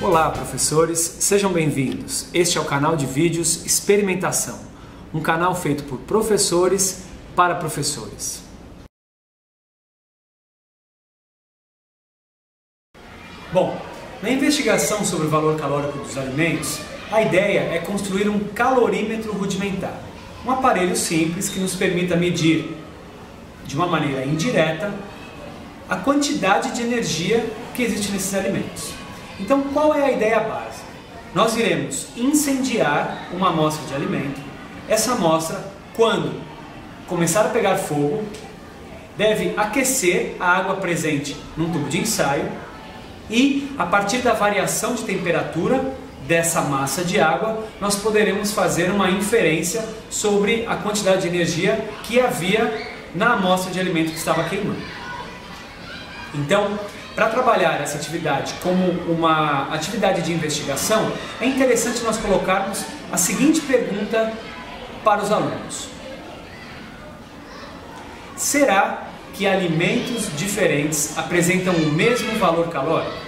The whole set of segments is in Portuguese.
Olá, professores, sejam bem-vindos. Este é o canal de vídeos Experimentação, um canal feito por professores para professores. Bom, na investigação sobre o valor calórico dos alimentos, a ideia é construir um calorímetro rudimentar, um aparelho simples que nos permita medir, de uma maneira indireta, a quantidade de energia que existe nesses alimentos. Então, qual é a ideia básica? Nós iremos incendiar uma amostra de alimento. Essa amostra, quando começar a pegar fogo, deve aquecer a água presente num tubo de ensaio e, a partir da variação de temperatura dessa massa de água, nós poderemos fazer uma inferência sobre a quantidade de energia que havia na amostra de alimento que estava queimando. Então, para trabalhar essa atividade como uma atividade de investigação, é interessante nós colocarmos a seguinte pergunta para os alunos: será que alimentos diferentes apresentam o mesmo valor calórico?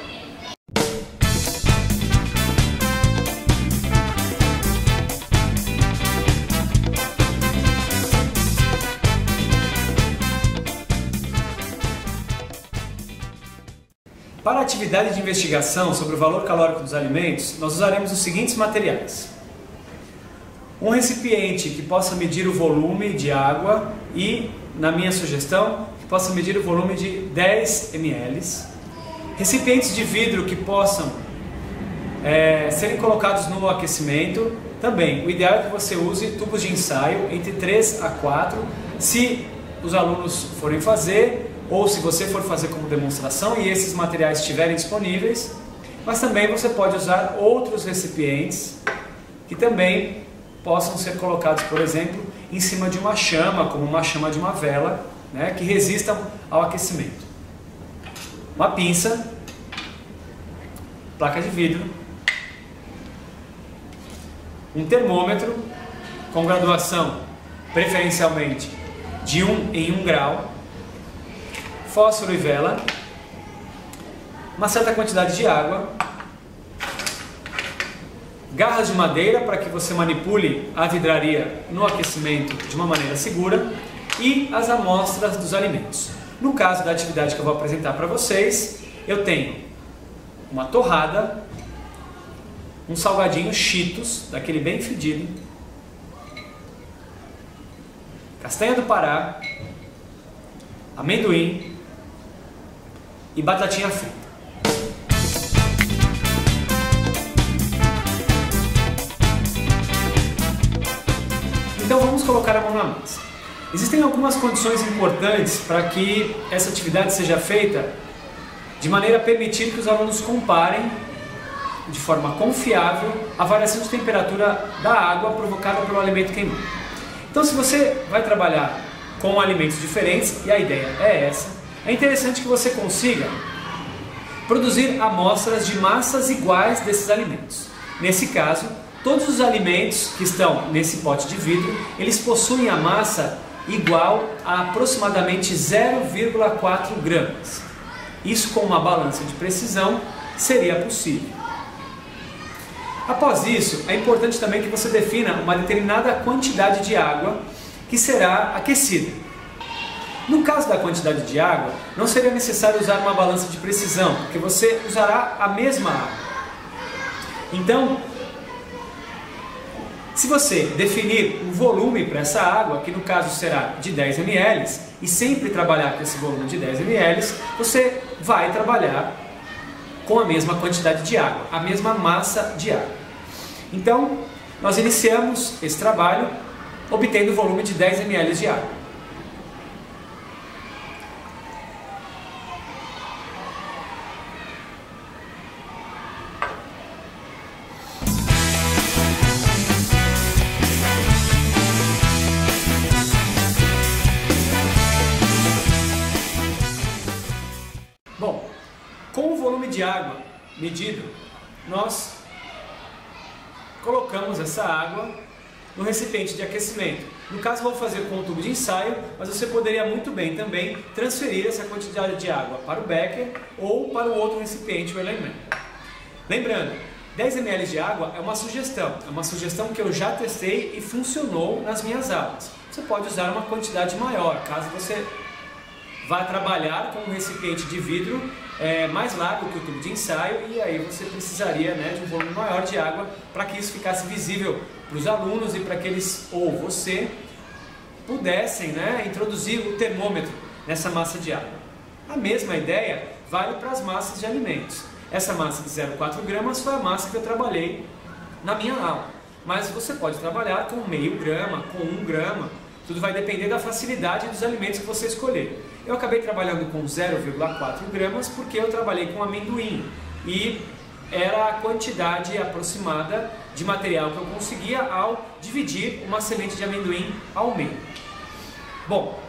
Para a atividade de investigação sobre o valor calórico dos alimentos, nós usaremos os seguintes materiais: um recipiente que possa medir o volume de água e, na minha sugestão, que possa medir o volume de 10 ml, recipientes de vidro que possam serem colocados no aquecimento. Também, o ideal é que você use tubos de ensaio entre 3 a 4, se os alunos forem fazer, ou se você for fazer como demonstração e esses materiais estiverem disponíveis, mas também você pode usar outros recipientes que também possam ser colocados, por exemplo, em cima de uma chama, como uma chama de uma vela, né, que resistam ao aquecimento. Uma pinça, placa de vidro, um termômetro com graduação preferencialmente de 1 em 1 grau, fósforo e vela, uma certa quantidade de água, garras de madeira para que você manipule a vidraria no aquecimento de uma maneira segura e as amostras dos alimentos. No caso da atividade que eu vou apresentar para vocês, eu tenho uma torrada, um salgadinho Cheetos, daquele bem fedido, castanha do Pará, amendoim e batatinha frita. Então vamos colocar a mão na massa. Existem algumas condições importantes para que essa atividade seja feita de maneira a permitir que os alunos comparem de forma confiável a variação de temperatura da água provocada pelo alimento queimado. Então, se você vai trabalhar com alimentos diferentes, e a ideia é essa, é interessante que você consiga produzir amostras de massas iguais desses alimentos. Nesse caso, todos os alimentos que estão nesse pote de vidro, eles possuem a massa igual a aproximadamente 0,4 gramas. Isso, com uma balança de precisão, seria possível. Após isso, é importante também que você defina uma determinada quantidade de água que será aquecida. No caso da quantidade de água, não seria necessário usar uma balança de precisão, porque você usará a mesma água. Então, se você definir um volume para essa água, que no caso será de 10 ml, e sempre trabalhar com esse volume de 10 ml, você vai trabalhar com a mesma quantidade de água, a mesma massa de água. Então, nós iniciamos esse trabalho obtendo o volume de 10 ml de água. Bom, com o volume de água medido, nós colocamos essa água no recipiente de aquecimento. No caso, vou fazer com um tubo de ensaio, mas você poderia muito bem também transferir essa quantidade de água para o becker ou para o outro recipiente, o elemento. Lembrando, 10 ml de água é uma sugestão que eu já testei e funcionou nas minhas aulas. Você pode usar uma quantidade maior, caso você vá trabalhar com um recipiente de vidro mais largo que o tubo de ensaio, e aí você precisaria, né, de um volume maior de água para que isso ficasse visível para os alunos e para que eles, ou você, pudessem, né, introduzir o termômetro nessa massa de água. A mesma ideia vale para as massas de alimentos. Essa massa de 0,4 gramas foi a massa que eu trabalhei na minha aula. Mas você pode trabalhar com meio grama, com 1 grama, tudo vai depender da facilidade dos alimentos que você escolher. Eu acabei trabalhando com 0,4 gramas porque eu trabalhei com amendoim e era a quantidade aproximada de material que eu conseguia ao dividir uma semente de amendoim ao meio. Bom,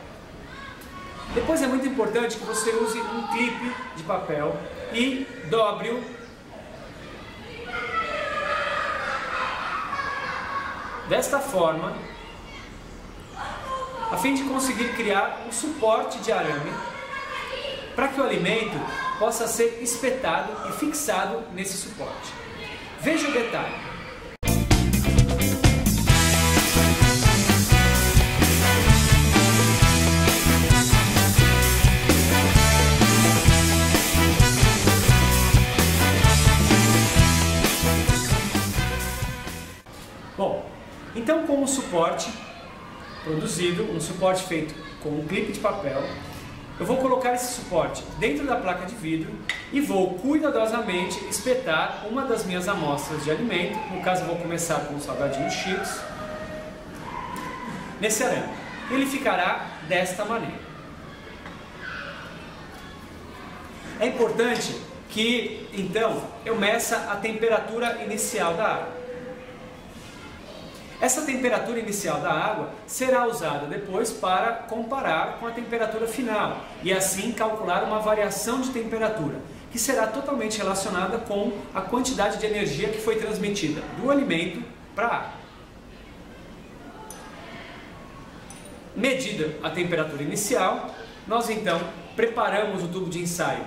depois é muito importante que você use um clipe de papel e dobre-o desta forma, a fim de conseguir criar um suporte de arame para que o alimento possa ser espetado e fixado nesse suporte. Veja o detalhe. Bom, então com o suporte produzido, um suporte feito com um clipe de papel, eu vou colocar esse suporte dentro da placa de vidro e vou cuidadosamente espetar uma das minhas amostras de alimento, no caso eu vou começar com o salgadinho Cheetos, nesse arame. Ele ficará desta maneira. É importante que, então, eu meça a temperatura inicial da água. Essa temperatura inicial da água será usada depois para comparar com a temperatura final e assim calcular uma variação de temperatura, que será totalmente relacionada com a quantidade de energia que foi transmitida do alimento para a água. Medida a temperatura inicial, nós então preparamos o tubo de ensaio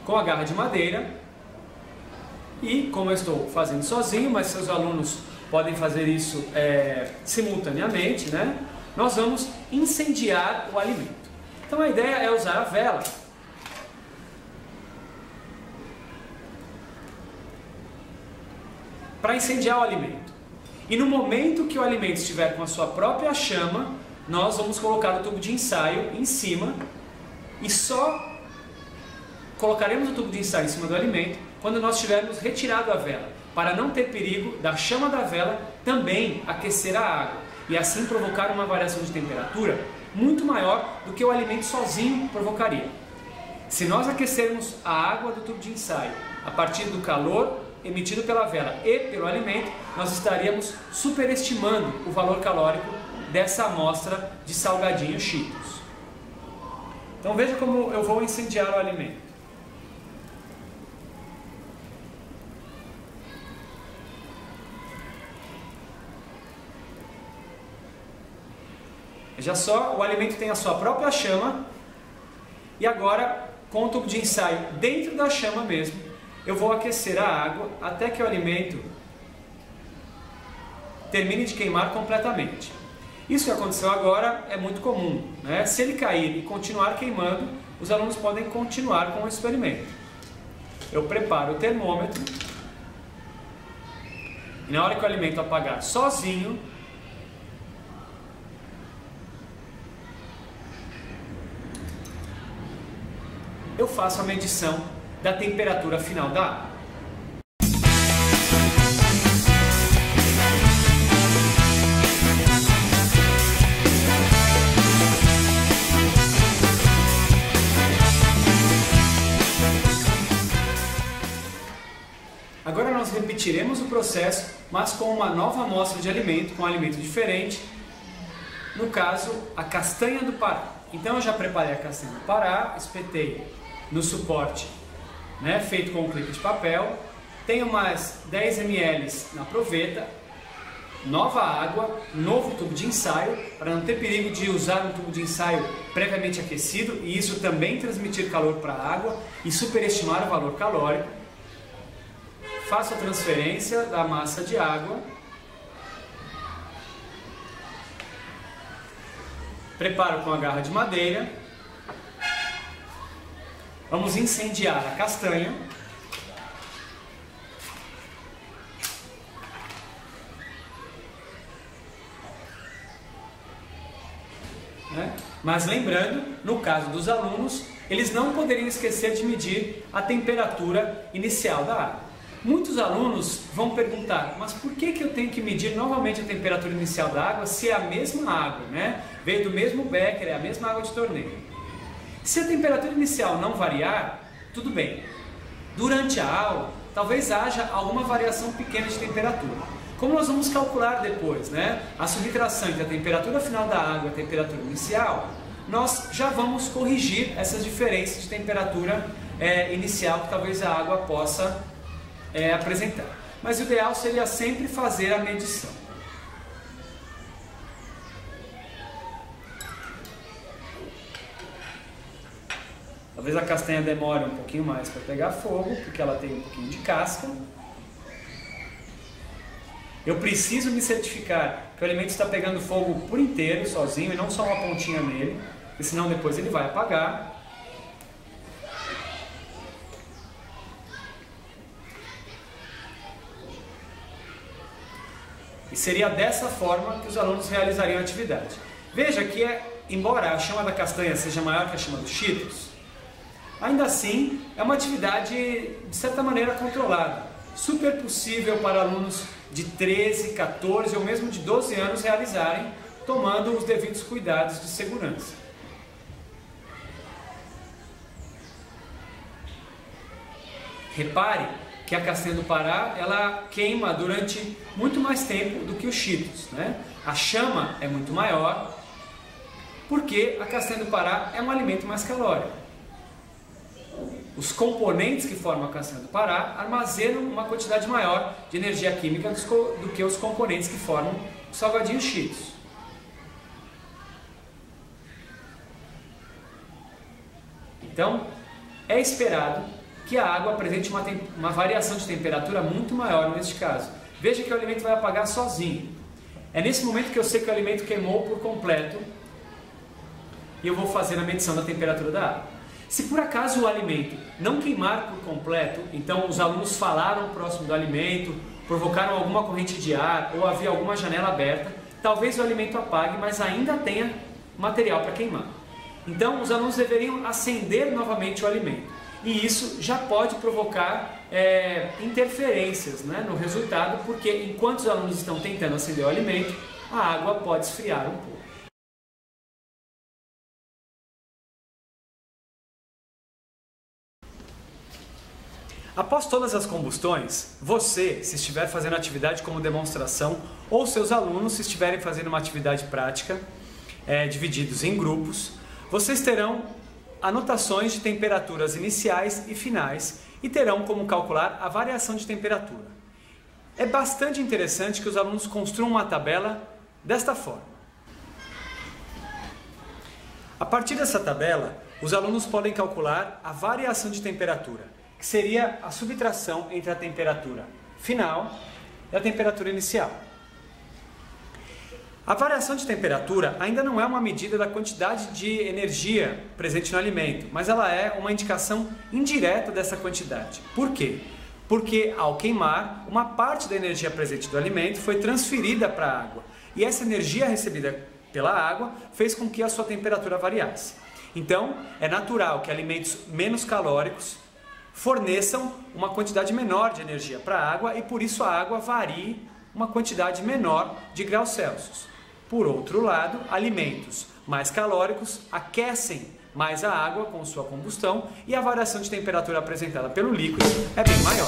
com a garra de madeira. E como eu estou fazendo sozinho, mas seus alunos podem fazer isso simultaneamente, né? Nós vamos incendiar o alimento. Então a ideia é usar a vela para incendiar o alimento. E no momento que o alimento estiver com a sua própria chama, nós vamos colocar o tubo de ensaio em cima e só colocaremos o tubo de ensaio em cima do alimento quando nós tivermos retirado a vela, para não ter perigo da chama da vela também aquecer a água e assim provocar uma variação de temperatura muito maior do que o alimento sozinho provocaria. Se nós aquecermos a água do tubo de ensaio a partir do calor emitido pela vela e pelo alimento, nós estaríamos superestimando o valor calórico dessa amostra de salgadinho Cheetos. Então veja como eu vou incendiar o alimento. Veja só, o alimento tem a sua própria chama e agora, com o tubo de ensaio dentro da chama mesmo, eu vou aquecer a água até que o alimento termine de queimar completamente. Isso que aconteceu agora é muito comum, né? Se ele cair e continuar queimando, os alunos podem continuar com o experimento. Eu preparo o termômetro e na hora que o alimento apagar sozinho, eu faço a medição da temperatura final da água. Agora nós repetiremos o processo, mas com uma nova amostra de alimento, com um alimento diferente, no caso, a castanha do Pará. Então eu já preparei a castanha do Pará, espetei no suporte, né, feito com um clipe de papel, tenho mais 10 ml na proveta nova água, novo tubo de ensaio, para não ter perigo de usar um tubo de ensaio previamente aquecido e isso também transmitir calor para a água e superestimar o valor calórico. Faço a transferência da massa de água. Preparo com a garra de madeira. Vamos incendiar a castanha. Mas lembrando, no caso dos alunos, eles não poderiam esquecer de medir a temperatura inicial da água. Muitos alunos vão perguntar, mas por que eu tenho que medir novamente a temperatura inicial da água se é a mesma água, né? Veio do mesmo becker, é a mesma água de torneira. Se a temperatura inicial não variar, tudo bem. Durante a aula, talvez haja alguma variação pequena de temperatura. Como nós vamos calcular depois, né, a subtração entre a temperatura final da água e a temperatura inicial, nós já vamos corrigir essas diferenças de temperatura inicial que talvez a água possa apresentar. Mas o ideal seria sempre fazer a medição. Talvez a castanha demore um pouquinho mais para pegar fogo, porque ela tem um pouquinho de casca. Eu preciso me certificar que o alimento está pegando fogo por inteiro, sozinho, e não só uma pontinha nele, porque senão depois ele vai apagar. E seria dessa forma que os alunos realizariam a atividade. Veja que, embora a chama da castanha seja maior que a chama dos cheetos, ainda assim é uma atividade de certa maneira controlada. Super possível para alunos de 13, 14 ou mesmo de 12 anos realizarem, tomando os devidos cuidados de segurança. Repare que a castanha do Pará, ela queima durante muito mais tempo do que os cheetos, né? A chama é muito maior, porque a castanha do Pará é um alimento mais calórico. Os componentes que formam a castanha do Pará armazenam uma quantidade maior de energia química do que os componentes que formam os salgadinhos Cheetos. Então, é esperado que a água apresente uma variação de temperatura muito maior neste caso. Veja que o alimento vai apagar sozinho. É nesse momento que eu sei que o alimento queimou por completo e eu vou fazer a medição da temperatura da água. Se por acaso o alimento não queimar por completo, então os alunos falaram próximo do alimento, provocaram alguma corrente de ar ou havia alguma janela aberta, talvez o alimento apague, mas ainda tenha material para queimar. Então os alunos deveriam acender novamente o alimento. E isso já pode provocar interferências, né, no resultado, porque enquanto os alunos estão tentando acender o alimento, a água pode esfriar um pouco. Após todas as combustões, você, se estiver fazendo atividade como demonstração, ou seus alunos, se estiverem fazendo uma atividade prática, divididos em grupos, vocês terão anotações de temperaturas iniciais e finais e terão como calcular a variação de temperatura. É bastante interessante que os alunos construam uma tabela desta forma. A partir dessa tabela, os alunos podem calcular a variação de temperatura, que seria a subtração entre a temperatura final e a temperatura inicial. A variação de temperatura ainda não é uma medida da quantidade de energia presente no alimento, mas ela é uma indicação indireta dessa quantidade. Por quê? Porque ao queimar, uma parte da energia presente do alimento foi transferida para a água, e essa energia recebida pela água fez com que a sua temperatura variasse. Então, é natural que alimentos menos calóricos forneçam uma quantidade menor de energia para a água e por isso a água varie uma quantidade menor de graus Celsius. Por outro lado, alimentos mais calóricos aquecem mais a água com sua combustão e a variação de temperatura apresentada pelo líquido é bem maior.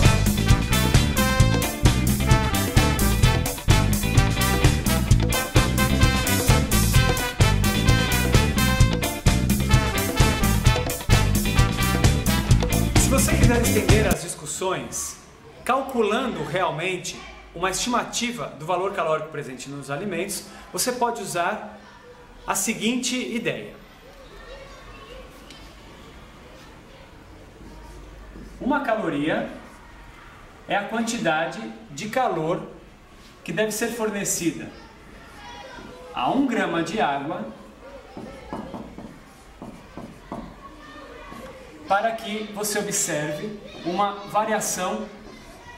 Se você quiser estender as discussões, calculando realmente uma estimativa do valor calórico presente nos alimentos, você pode usar a seguinte ideia. Uma caloria é a quantidade de calor que deve ser fornecida a 1 grama de água para que você observe uma variação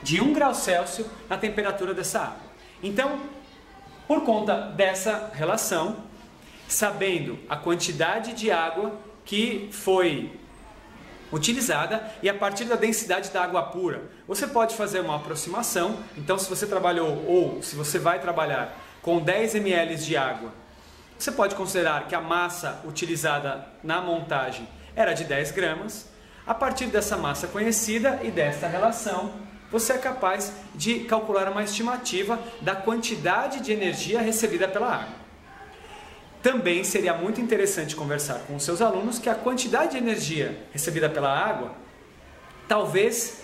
de 1 grau Celsius na temperatura dessa água. Então, por conta dessa relação, sabendo a quantidade de água que foi utilizada e a partir da densidade da água pura, você pode fazer uma aproximação. Então, se você trabalhou ou se você vai trabalhar com 10 ml de água, você pode considerar que a massa utilizada na montagem era de 10 gramas. A partir dessa massa conhecida e desta relação, você é capaz de calcular uma estimativa da quantidade de energia recebida pela água. Também seria muito interessante conversar com os seus alunos que a quantidade de energia recebida pela água, talvez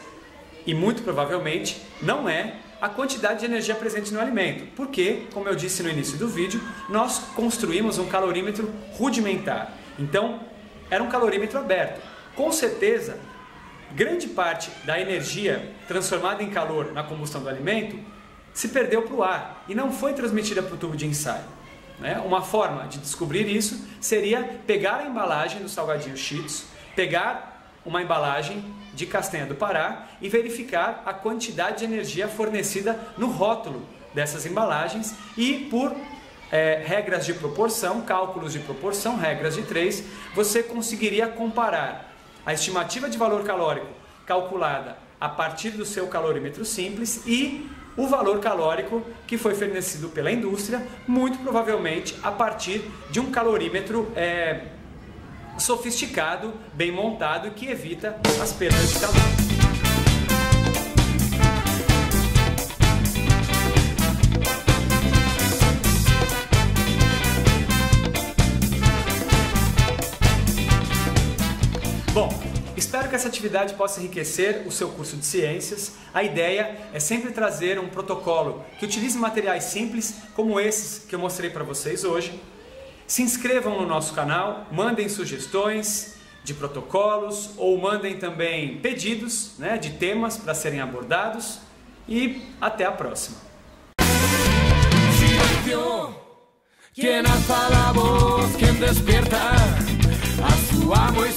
e muito provavelmente, não é a quantidade de energia presente no alimento, porque, como eu disse no início do vídeo, nós construímos um calorímetro rudimentar. Então, era um calorímetro aberto. Com certeza, grande parte da energia transformada em calor na combustão do alimento se perdeu para o ar e não foi transmitida para o tubo de ensaio. Uma forma de descobrir isso seria pegar a embalagem do salgadinho Cheetos, pegar uma embalagem de castanha do Pará e verificar a quantidade de energia fornecida no rótulo dessas embalagens e por regras de proporção, cálculos de proporção, regras de 3, você conseguiria comparar a estimativa de valor calórico calculada a partir do seu calorímetro simples e o valor calórico que foi fornecido pela indústria, muito provavelmente a partir de um calorímetro sofisticado, bem montado e que evita as perdas de calor. Bom, espero que essa atividade possa enriquecer o seu curso de ciências. A ideia é sempre trazer um protocolo que utilize materiais simples como esses que eu mostrei para vocês hoje. Se inscrevam no nosso canal, mandem sugestões de protocolos ou mandem também pedidos, de temas para serem abordados e até a próxima. Quien alza la voz, quien despierta a su amo y